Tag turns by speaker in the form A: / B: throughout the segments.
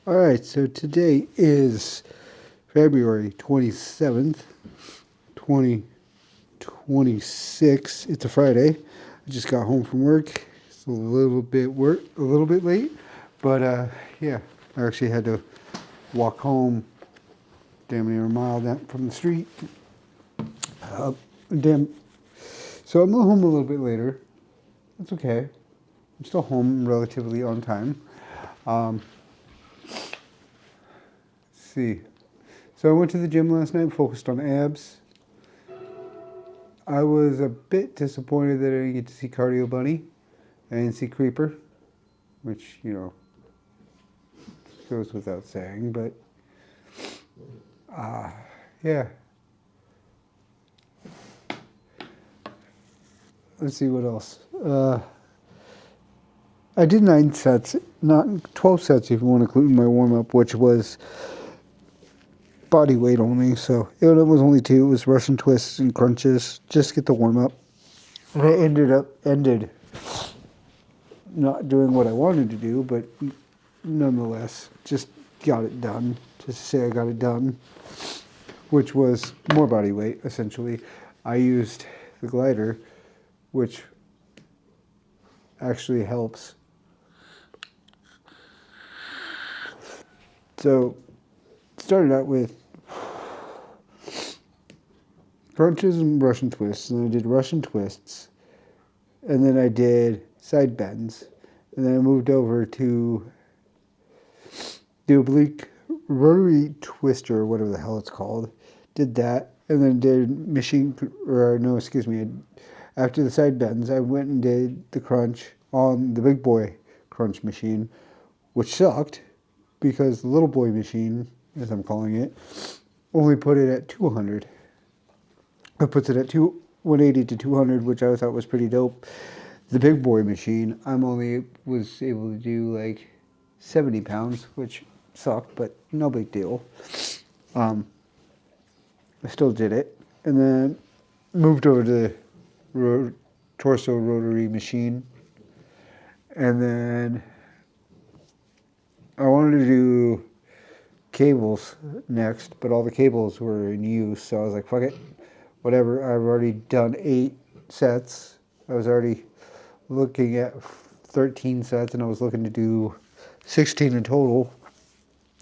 A: All right, so today is February 27th, 2026. It's a Friday. I just got home from work. It's a little bit late, but yeah, I actually had to walk home damn near a mile down from the street. Uh, damn. So I'm home a little bit later. That's okay. I'm still home relatively on time. Um, let's see. So I went to the gym last night, focused on abs. I was a bit disappointed that I didn't get to see Cardio Bunny. I didn't see Creeper, which, goes without saying, but yeah. Let's see what else. I did 9 sets, not 12 sets if you want to include my warm up, which was body weight only. So it was only two. It was Russian twists and crunches. Just get the warm up. And I ended not doing what I wanted to do, but nonetheless, just got it done. Just to say I got it done, which was more body weight, essentially. I used the glider, which actually helps. So, started out with crunches and Russian twists, and I did Russian twists, and then I did side bends, and then I moved over to the oblique rotary twister, or whatever the hell it's called. Did that, and then did after the side bends, I went and did the crunch on the big boy crunch machine, which sucked because the little boy machine, as I'm calling it, only put it at 200. It puts it at 180 to 200, which I thought was pretty dope. The big boy machine, was able to do like 70 pounds, which sucked, but no big deal. I still did it, and then moved over to the torso rotary machine, and then I wanted to do cables next, but all the cables were in use, so I was like, fuck it, whatever. I've already done 8 sets. I was already looking at 13 sets, and I was looking to do 16 in total.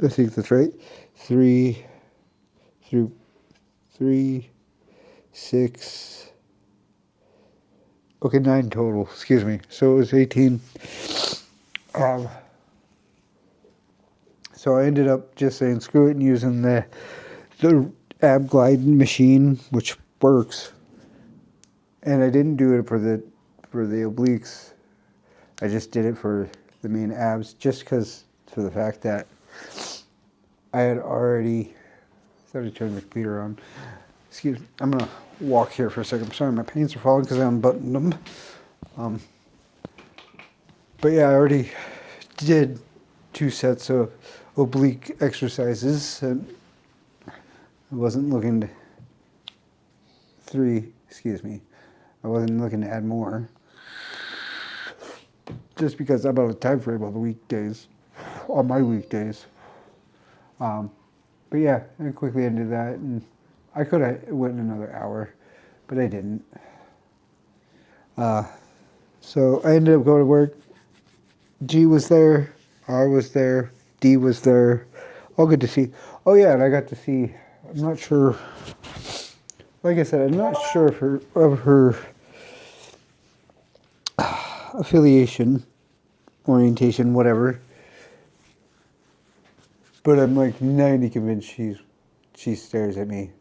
A: I think that's right. Three through 6. Okay, 9 total. Excuse me. So it was 18. So I ended up just saying screw it and using the ab glide machine, which works. And I didn't do it for the obliques. I just did it for the main abs, just because for the fact that I had already. Sorry to turn the computer on. Excuse me. I'm gonna walk here for a second. I'm sorry, my pants are falling because I unbuttoned them. But yeah, I already did 2 sets of oblique exercises, and I wasn't looking to 3. Excuse me. I wasn't looking to add more, just because I'm out of time frame on my weekdays. But yeah, I quickly ended that, and I could have went another hour, but I didn't. So I ended up going to work. G was there, R was there, D was there. All good to see. Oh yeah, and I got to see. I'm not sure. Like I said, I'm not sure of her affiliation, orientation, whatever. But I'm like 90 convinced she stares at me.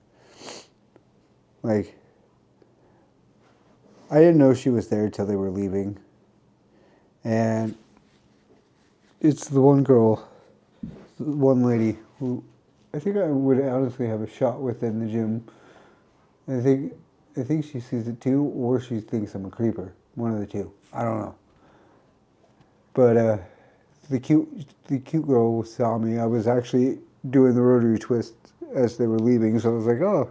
A: Like, I didn't know she was there till they were leaving. And it's the one girl, one lady who I think I would honestly have a shot with in the gym. I think she sees it too, or she thinks I'm a creeper. One of the two. I don't know. But the cute girl saw me. I was actually doing the rotary twist as they were leaving, so I was like, oh,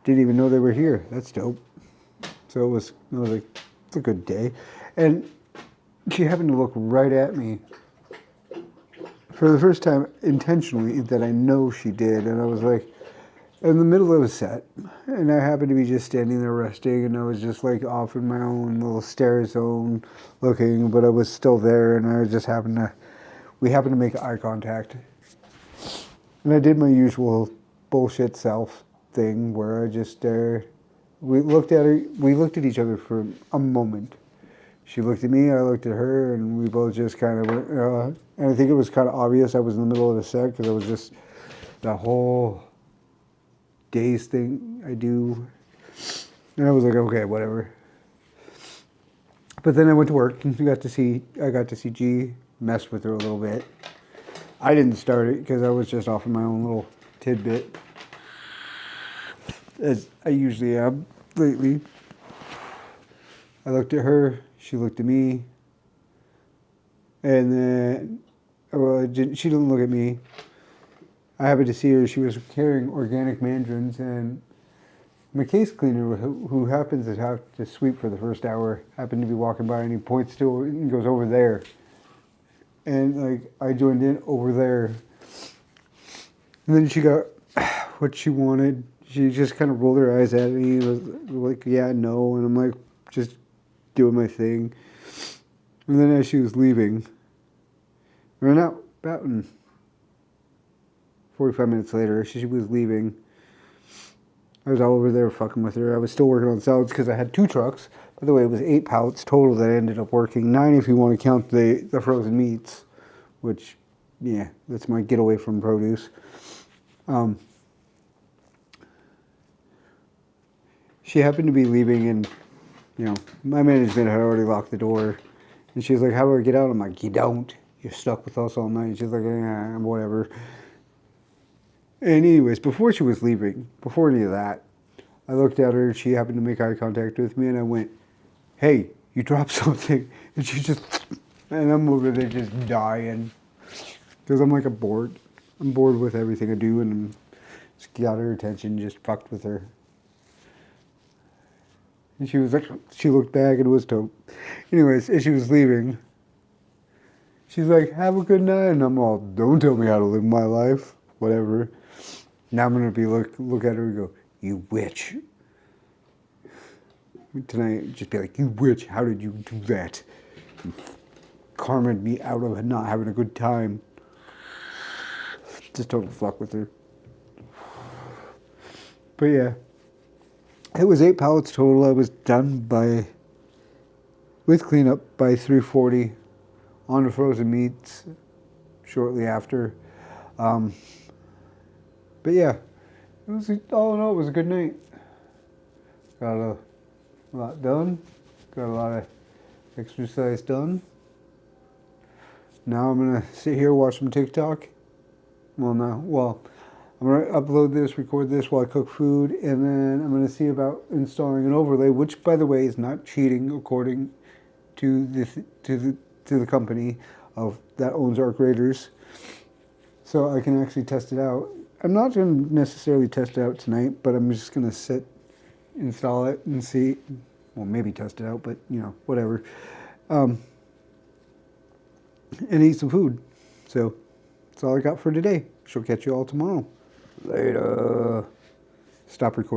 A: didn't even know they were here. That's dope. So I was like, it's a good day. And she happened to look right at me for the first time intentionally that I know she did. And I was like, in the middle of a set, and I happened to be just standing there resting, and I was just like off in my own little stare zone looking, but I was still there, and we happened to make eye contact. And I did my usual bullshit self thing where I just stared. We looked at each other for a moment. She looked at me, I looked at her, and we both just kind of went, and I think it was kind of obvious I was in the middle of the set because it was just the whole days thing I do. And I was like, okay, whatever. But then I went to work and I got to see G, mess with her a little bit. I didn't start it because I was just off of my own little tidbit, as I usually am lately. I looked at her, she looked at me, and then, she didn't look at me. I happened to see her, she was carrying organic mandarins, and my case cleaner, who happens to have to sweep for the first hour, happened to be walking by, and he points to it and goes, over there. And like, I joined in over there. And then she got what she wanted. She just kind of rolled her eyes at me, was like, yeah, no, and I'm like, just doing my thing. And then as she was leaving, I ran out about 45 minutes later, she was leaving. I was all over there fucking with her. I was still working on salads because I had 2 trucks. By the way, it was 8 pallets total that I ended up working. 9 if you want to count the frozen meats, which, yeah, that's my getaway from produce. She happened to be leaving, and, you know, my management had already locked the door. And she was like, how do I get out? I'm like, you don't. You're stuck with us all night. She's like, whatever. And anyways, before she was leaving, before any of that, I looked at her, she happened to make eye contact with me, and I went, hey, you dropped something. And she just, and I'm over there just dying. Because I'm like, I'm bored. I'm bored with everything I do, and I'm just got her attention, just fucked with her. And she was like, she looked back, and it was dope. Anyways, as she was leaving, she's like, have a good night. And I'm all, don't tell me how to live my life. Whatever. Now I'm going to be look at her and go, you witch. Tonight, just be like, you witch, how did you do that? You karma'd me out of not having a good time. Just total fuck with her. But yeah, it was 8 pallets total. I was done with cleanup by 3:40 on the frozen meats shortly after. But yeah, all in all, it was a good night. Got a lot done. Got a lot of exercise done. Now I'm going to sit here, watch some TikTok. I'm going to upload this, record this while I cook food, and then I'm going to see about installing an overlay, which, by the way, is not cheating according to the company that owns Arc Raiders. So I can actually test it out. I'm not going to necessarily test it out tonight, but I'm just going to install it, and see. Well, maybe test it out, but, you know, whatever. And eat some food. So that's all I got for today. She'll catch you all tomorrow. Later. Stop recording.